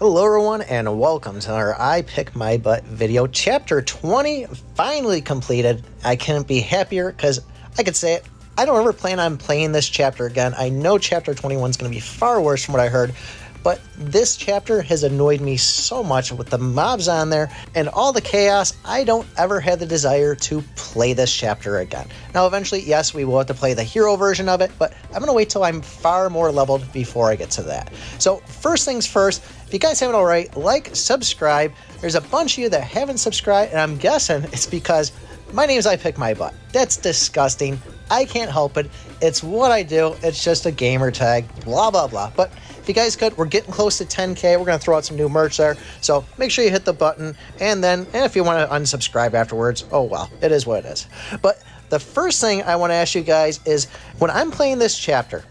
Hello everyone and welcome to our I Pick My Butt video. Chapter 20 finally completed. I couldn't be happier because I could say it. I don't ever plan on playing this chapter again. I know chapter 21 is going to be far worse from what I heard, but this chapter has annoyed me so much with the mobs on there and all the chaos. I don't ever have the desire to play this chapter again. Now eventually, yes, we will have to play the hero version of it, but I'm going to wait till I'm far more leveled before I get to that. So first things first, if you guys haven't already, like, subscribe. There's a bunch of you that haven't subscribed, and I'm guessing it's because my name is I Pick My Butt. That's disgusting. I can't help it. It's what I do. It's just a gamer tag, blah, blah, blah. But if you guys could, we're getting close to 10K. We're going to throw out some new merch there. So make sure you hit the button. And then if you want to unsubscribe afterwards, oh well, it is what it is. But the first thing I want to ask you guys is when I'm playing this chapter,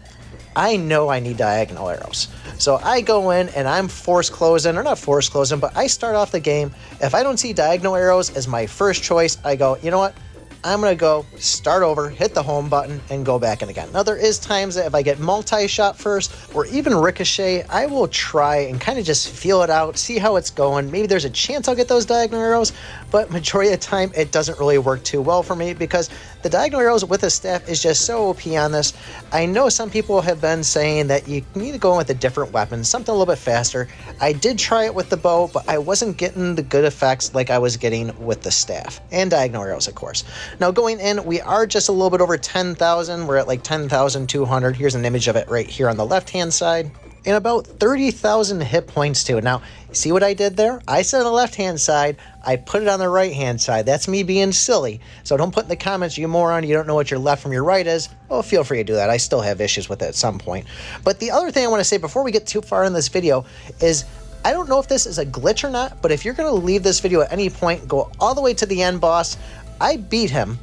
I know I need diagonal arrows. So I go in and I'm force closing, or not force closing, but I start off the game. If I don't see diagonal arrows as my first choice, I go, you know what? I'm going to go start over, hit the home button, and go back in again. Now, there is times that if I get multi-shot first, or even ricochet, I will try and kind of just feel it out, see how it's going. Maybe there's a chance I'll get those diagonal arrows, but majority of the time, it doesn't really work too well for me because the diagonal arrows with the staff is just so OP on this. I know some people have been saying that you need to go in with a different weapon, something a little bit faster. I did try it with the bow, but I wasn't getting the good effects like I was getting with the staff, and diagonal arrows, of course. Now going in, we are just a little bit over 10,000. We're at like 10,200. Here's an image of it right here on the left-hand side. And about 30,000 hit points too. Now, see what I did there? I said on the left-hand side, I put it on the right-hand side. That's me being silly. So don't put in the comments, you moron, you don't know what your left from your right is. Well, feel free to do that. I still have issues with it at some point. But the other thing I want to say before we get too far in this video is I don't know if this is a glitch or not, but if you're going to leave this video at any point, go all the way to the end boss. I beat him.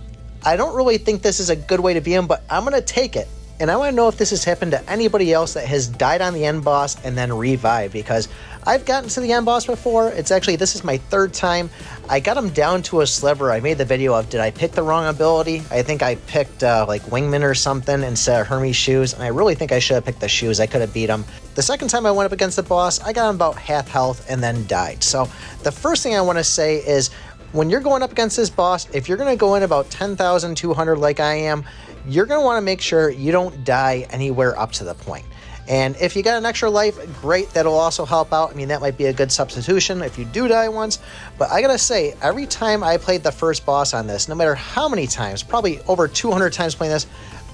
I don't really think this is a good way to beat him, but I'm going to take it. And I want to know if this has happened to anybody else that has died on the end boss and then revived, because I've gotten to the end boss before. It's actually, this is my third time. I got him down to a sliver. I made the video of, did I pick the wrong ability? I think I picked like Wingman or something instead of Hermes shoes, and I really think I should have picked the shoes. I could have beat him. The second time I went up against the boss, I got him about half health and then died. So the first thing I want to say is, when you're going up against this boss, if you're going to go in about 10,200 like I am, you're going to want to make sure you don't die anywhere up to the point. And if you got an extra life, great, that'll also help out. I mean, that might be a good substitution if you do die once. But I gotta say, every time I played the first boss on this, no matter how many times, probably over 200 times playing this,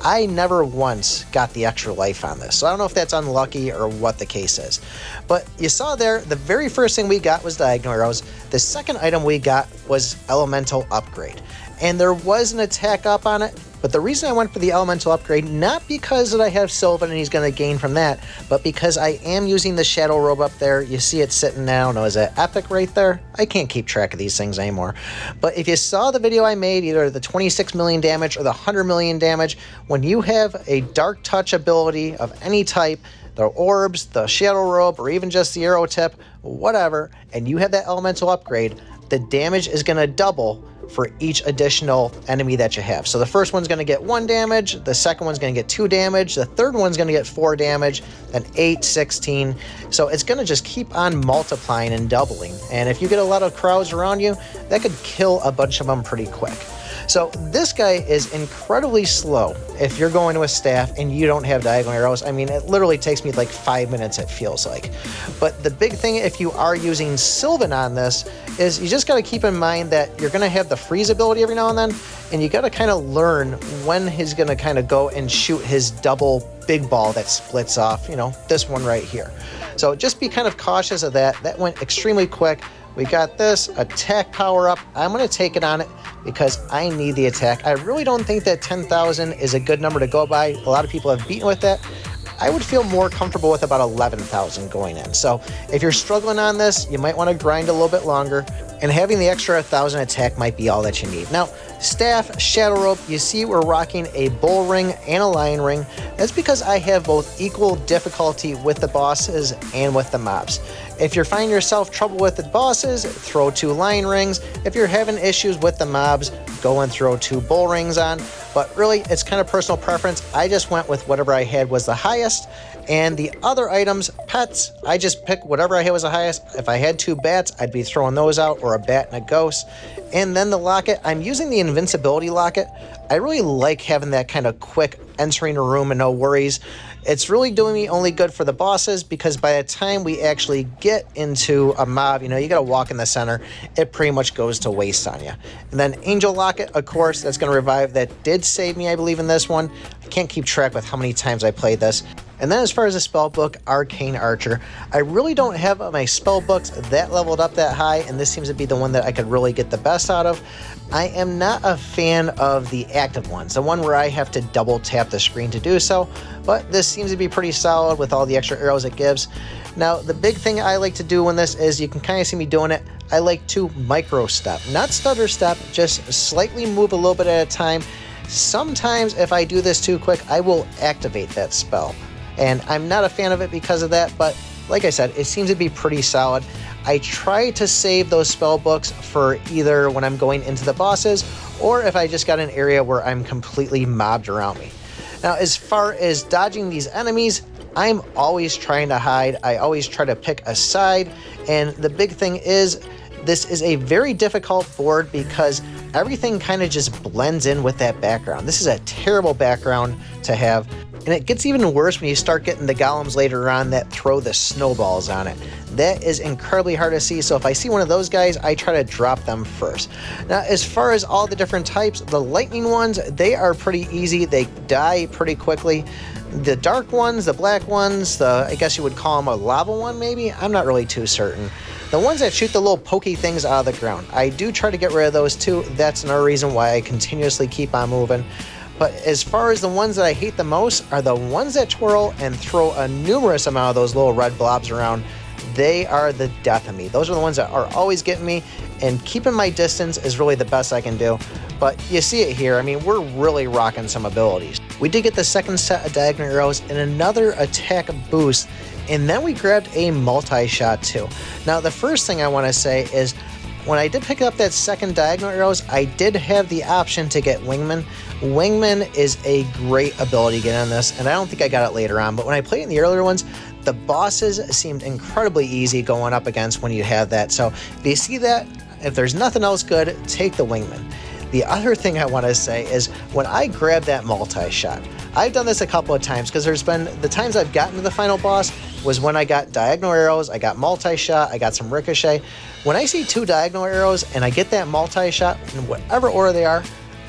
I never once got the extra life on this. So I don't know if that's unlucky or what the case is. But you saw there, the very first thing we got was diagonal arrows. The second item we got was elemental upgrade. And there was an attack up on it, but the reason I went for the elemental upgrade, not because that I have Sylvan and he's going to gain from that, but because I am using the shadow robe up there. You see it sitting down. Oh, is it epic right there? I can't keep track of these things anymore. But if you saw the video I made, either the 26 million damage or the 100 million damage, when you have a dark touch ability of any type, the orbs, the shadow robe, or even just the arrow tip, whatever, and you have that elemental upgrade, the damage is going to double for each additional enemy that you have. So the first one's going to get 1 damage, the second one's going to get 2 damage, the third one's going to get 4 damage, then 8, 16. So it's going to just keep on multiplying and doubling. And if you get a lot of crowds around you, that could kill a bunch of them pretty quick. So this guy is incredibly slow if you're going to a staff and you don't have diagonal arrows. I mean, it literally takes me like 5 minutes, it feels like. But the big thing, if you are using Sylvan on this, is you just got to keep in mind that you're going to have the freeze ability every now and then, and you got to kind of learn when he's going to kind of go and shoot his double big ball that splits off, you know, this one right here. So just be kind of cautious of that. That went extremely quick. We got this attack power up. I'm going to take it on it because I need the attack. I really don't think that 10,000 is a good number to go by. A lot of people have beaten with that. I would feel more comfortable with about 11,000 going in. So if you're struggling on this, you might want to grind a little bit longer, and having the extra 1,000 attack might be all that you need. Now, staff, shadow rope, you see we're rocking a bull ring and a lion ring. That's because I have both equal difficulty with the bosses and with the mobs. If you're finding yourself trouble with the bosses, throw 2 lion rings. If you're having issues with the mobs, go and throw 2 bull rings on. But really, it's kind of personal preference. I just went with whatever I had was the highest, And the other items, pets, I just pick whatever I had was the highest. If I had 2 bats, I'd be throwing those out, or a bat and a ghost. And then the locket, I'm using the invincibility locket. I really like having that kind of quick entering a room and no worries. It's really doing me only good for the bosses, because by the time we actually get into a mob, you gotta walk in the center, it pretty much goes to waste on you. And then Angel Locket, of course, that's gonna revive. That did save me, I believe, in this one. I can't keep track with how many times I played this. And then as far as the spell book, Arcane Archer, I really don't have my spell books that leveled up that high, and this seems to be the one that I could really get the best out of. I am not a fan of the active ones, the one where I have to double tap the screen to do so, but this seems to be pretty solid with all the extra arrows it gives. Now, the big thing I like to do in this is, you can kind of see me doing it, I like to micro step, not stutter step, just slightly move a little bit at a time. Sometimes if I do this too quick, I will activate that spell. And I'm not a fan of it because of that, but like I said, it seems to be pretty solid. I try to save those spell books for either when I'm going into the bosses, or if I just got an area where I'm completely mobbed around me. Now, as far as dodging these enemies, I'm always trying to hide. I always try to pick a side, and the big thing is, this is a very difficult board because everything kind of just blends in with that background. This is a terrible background to have. And it gets even worse when you start getting the golems later on that throw the snowballs on it. That is incredibly hard to see, so if I see one of those guys, I try to drop them first. Now, as far as all the different types, the lightning ones, they are pretty easy. They die pretty quickly. The dark ones, the black ones, I guess you would call them a lava one maybe? I'm not really too certain. The ones that shoot the little pokey things out of the ground, I do try to get rid of those too. That's another reason why I continuously keep on moving. But as far as the ones that I hate the most are the ones that twirl and throw a numerous amount of those little red blobs around. They are the death of me. Those are the ones that are always getting me, and keeping my distance is really the best I can do. But you see it here, I mean, we're really rocking some abilities. We did get the second set of diagonal arrows and another attack boost, and then we grabbed a multi-shot too. Now, the first thing I want to say is, when I did pick up that second diagonal arrows, I did have the option to get Wingman. Wingman is a great ability to get on this, and I don't think I got it later on, but when I played in the earlier ones, the bosses seemed incredibly easy going up against when you have that. So if you see that, if there's nothing else good, take the Wingman. The other thing I want to say is, when I grab that multi-shot, I've done this a couple of times, because there's been the times I've gotten to the final boss was when I got diagonal arrows, I got multi-shot, I got some ricochet. When I see 2 diagonal arrows and I get that multi-shot, in whatever order they are,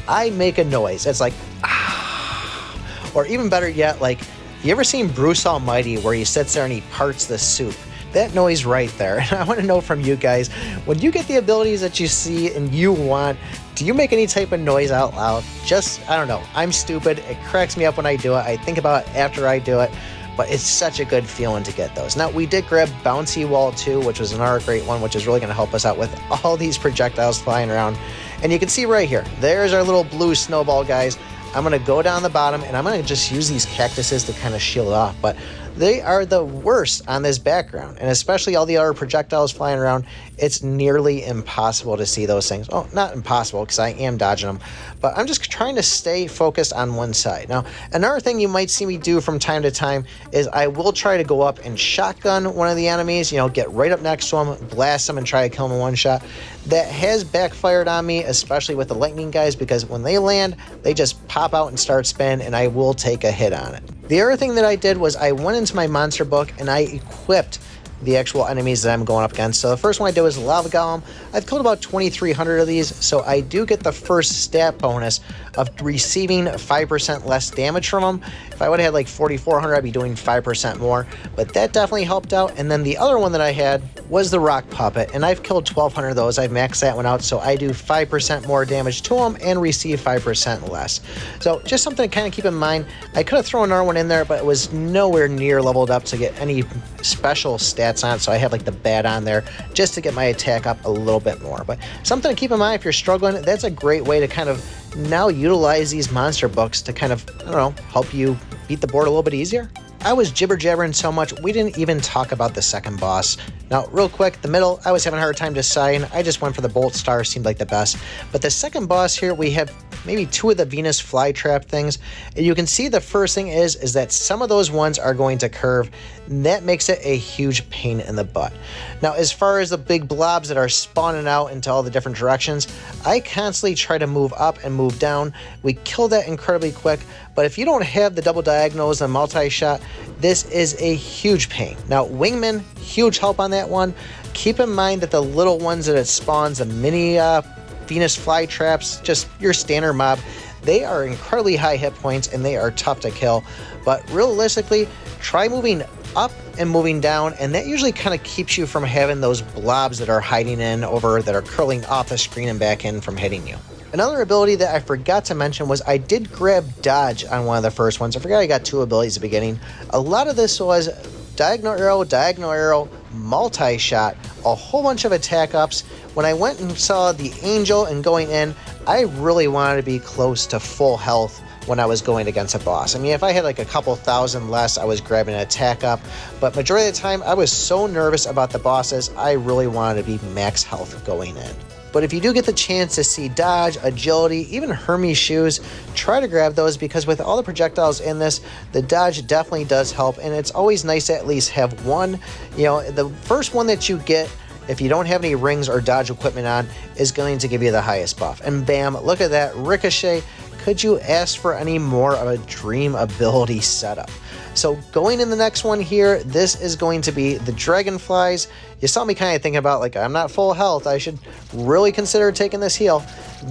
I make a noise. It's like, ah. Or even better yet, like, you ever seen Bruce Almighty where he sits there and he parts the soup? That noise right there. And I want to know from you guys, when you get the abilities that you see and you want, do you make any type of noise out loud? Just, I don't know. I'm stupid. It cracks me up when I do it. I think about it after I do it. But it's such a good feeling to get those. Now, we did grab Bouncy Wall too, which was another great one, which is really going to help us out with all these projectiles flying around. And you can see right here, there's our little blue snowball guys. I'm going to go down the bottom, and I'm going to just use these cactuses to kind of shield off. But they are the worst on this background, and especially all the other projectiles flying around. It's nearly impossible to see those things. Oh, not impossible, because I am dodging them, but I'm just trying to stay focused on one side. Now, another thing you might see me do from time to time is I will try to go up and shotgun one of the enemies, get right up next to them, blast them, and try to kill them in one shot. That has backfired on me, especially with the lightning guys, because when they land, they just pop out and start spinning, and I will take a hit on it. The other thing that I did was I went into my monster book and I equipped the actual enemies that I'm going up against. So the first one I did was Lava Golem. I've killed about 2,300 of these, so I do get the first stat bonus of receiving 5% less damage from them. If I would have had like 4,400, I'd be doing 5% more, but that definitely helped out. And then the other one that I had was the Rock Puppet, and I've killed 1,200 of those. I've maxed that one out, so I do 5% more damage to them and receive 5% less. So just something to kind of keep in mind. I could have thrown another one in there, but it was nowhere near leveled up to get any special stats on it, so I have like the bat on there just to get my attack up a little bit more. But something to keep in mind if you're struggling, that's a great way to kind of now utilize these monster books to kind of, I don't know, help you beat the board a little bit easier. I was jibber-jabbering so much, we didn't even talk about the second boss. Now, real quick, the middle, I was having a hard time deciding. I just went for the Bolt Star, seemed like the best. But the second boss here, we have maybe 2 of the Venus flytrap things. And you can see the first thing is that some of those ones are going to curve. And that makes it a huge pain in the butt. Now, as far as the big blobs that are spawning out into all the different directions, I constantly try to move up and move down. We kill that incredibly quick, but if you don't have the double diagonals and multi-shot, this is a huge pain. Now, Wingman, huge help on that one. Keep in mind that the little ones that it spawns, the mini Venus flytraps, just your standard mob, they are incredibly high hit points and they are tough to kill. But realistically, try moving up and moving down, and that usually kind of keeps you from having those blobs that are hiding in over, that are curling off the screen and back in from hitting you. Another ability that I forgot to mention was I did grab dodge on one of the first ones. I forgot I got 2 abilities at the beginning. A lot of this was diagonal arrow, multi-shot, a whole bunch of attack ups. When I went and saw the angel and going in, I really wanted to be close to full health when I was going against a boss. I mean, if I had like a couple thousand less, I was grabbing an attack up, but majority of the time I was so nervous about the bosses, I really wanted to be max health going in. But if you do get the chance to see dodge, agility, even Hermes shoes, try to grab those, because with all the projectiles in this, the dodge definitely does help, and it's always nice to at least have one. You know, the first one that you get, if you don't have any rings or dodge equipment on, is going to give you the highest buff. And bam, look at that ricochet. Could you ask for any more of a dream ability setup? So going in the next one here, this is going to be the Dragonflies. You saw me kind of thinking about, like, I'm not full health, I should really consider taking this heal.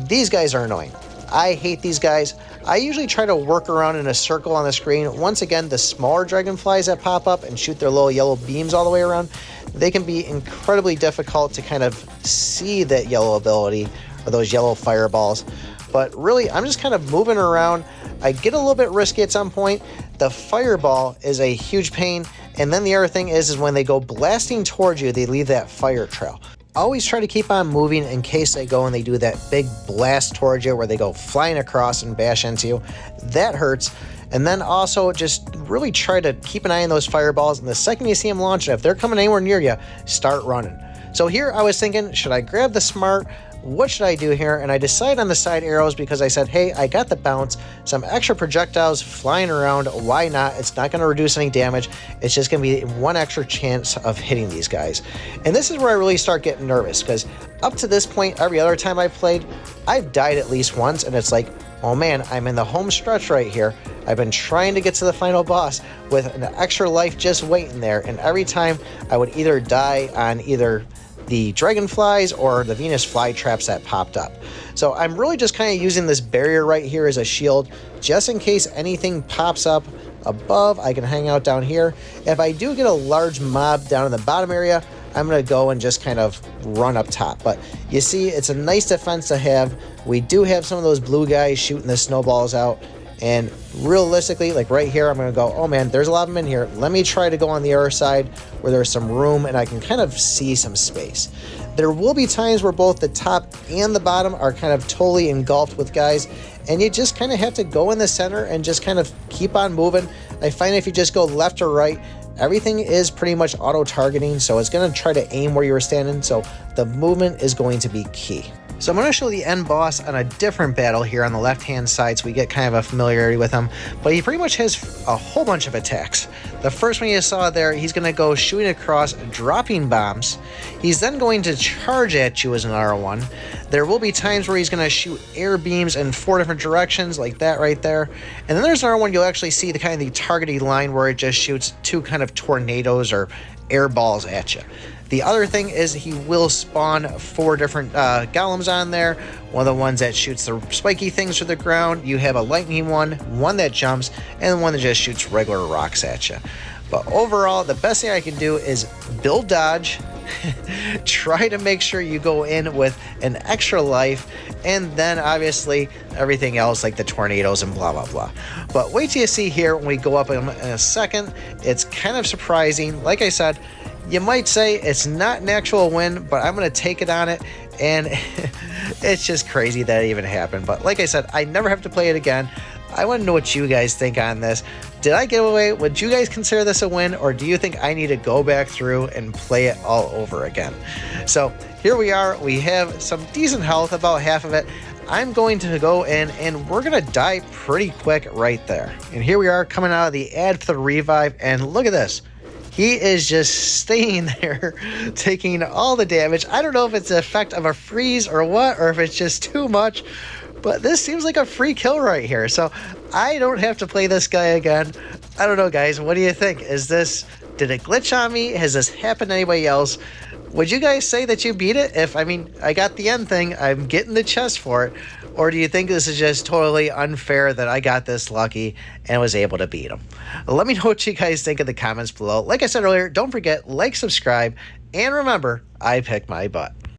These guys are annoying. I hate these guys. I usually try to work around in a circle on the screen. Once again, the smaller Dragonflies that pop up and shoot their little yellow beams all the way around, they can be incredibly difficult to kind of see that yellow ability or those yellow fireballs. But really, I'm just kind of moving around. I get a little bit risky at some point. The fireball is a huge pain. And then the other thing is when they go blasting towards you, they leave that fire trail. Always try to keep on moving in case they go and they do that big blast towards you where they go flying across and bash into you. That hurts. And then also just really try to keep an eye on those fireballs. And the second you see them launching, if they're coming anywhere near you, start running. So here I was thinking, should I grab the smart? What should I do here? And I decided on the side arrows because I said, hey, I got the bounce, some extra projectiles flying around. Why not? It's not going to reduce any damage. It's just going to be one extra chance of hitting these guys. And this is where I really start getting nervous, because up to this point, every other time I've played, I've died at least once. And it's like, oh man, I'm in the home stretch right here. I've been trying to get to the final boss with an extra life just waiting there. And every time I would either die on either the Dragonflies or the Venus flytraps that popped up. So I'm really just kind of using this barrier right here as a shield, just in case anything pops up above. I can hang out down here. If I do get a large mob down in the bottom area, I'm going to go and just kind of run up top. But you see, it's a nice defense to have. We do have some of those blue guys shooting the snowballs out. And realistically, like right here, I'm going to go, oh man, there's a lot of them in here. Let me try to go on the other side where there's some room and I can kind of see some space. There will be times where both the top and the bottom are kind of totally engulfed with guys, and you just kind of have to go in the center and just kind of keep on moving. I find if you just go left or right, everything is pretty much auto-targeting, so it's going to try to aim where you were standing, so the movement is going to be key. So I'm going to show the end boss on a different battle here on the left-hand side so we get kind of a familiarity with him. But he pretty much has a whole bunch of attacks. The first one you saw there, he's going to go shooting across, dropping bombs. He's then going to charge at you as another one. There will be times where he's going to shoot air beams in 4 different directions, like that right there. And then there's another one you'll actually see the kind of the targeting line where it just shoots 2 kind of tornadoes or air balls at you. The other thing is he will spawn 4 different golems on there. One of the ones that shoots the spiky things to the ground. You have a lightning one that jumps, and one that just shoots regular rocks at you. But overall, the best thing I can do is build dodge. Try to make sure you go in with an extra life, and then obviously everything else like the tornadoes and blah blah blah. But wait till you see here when we go up in a second. It's kind of surprising. Like I said, you might say it's not an actual win, but I'm going to take it on it, and it's just crazy that it even happened. But like I said, I never have to play it again. I want to know what you guys think on this. Did I get away? Would you guys consider this a win, or do you think I need to go back through and play it all over again? So here we are. We have some decent health, about half of it. I'm going to go in and we're going to die pretty quick right there. And here we are coming out of the ad for the revive, and look at this. He is just staying there, taking all the damage. I don't know if it's the effect of a freeze or what, or if it's just too much, but this seems like a free kill right here. So I don't have to play this guy again. I don't know, guys. What do you think? Did it glitch on me? Has this happened to anybody else? Would you guys say that you beat it? I got the end thing, I'm getting the chest for it. Or do you think this is just totally unfair that I got this lucky and was able to beat him? Let me know what you guys think in the comments below. Like I said earlier, don't forget, like, subscribe, and remember, I pick my butt.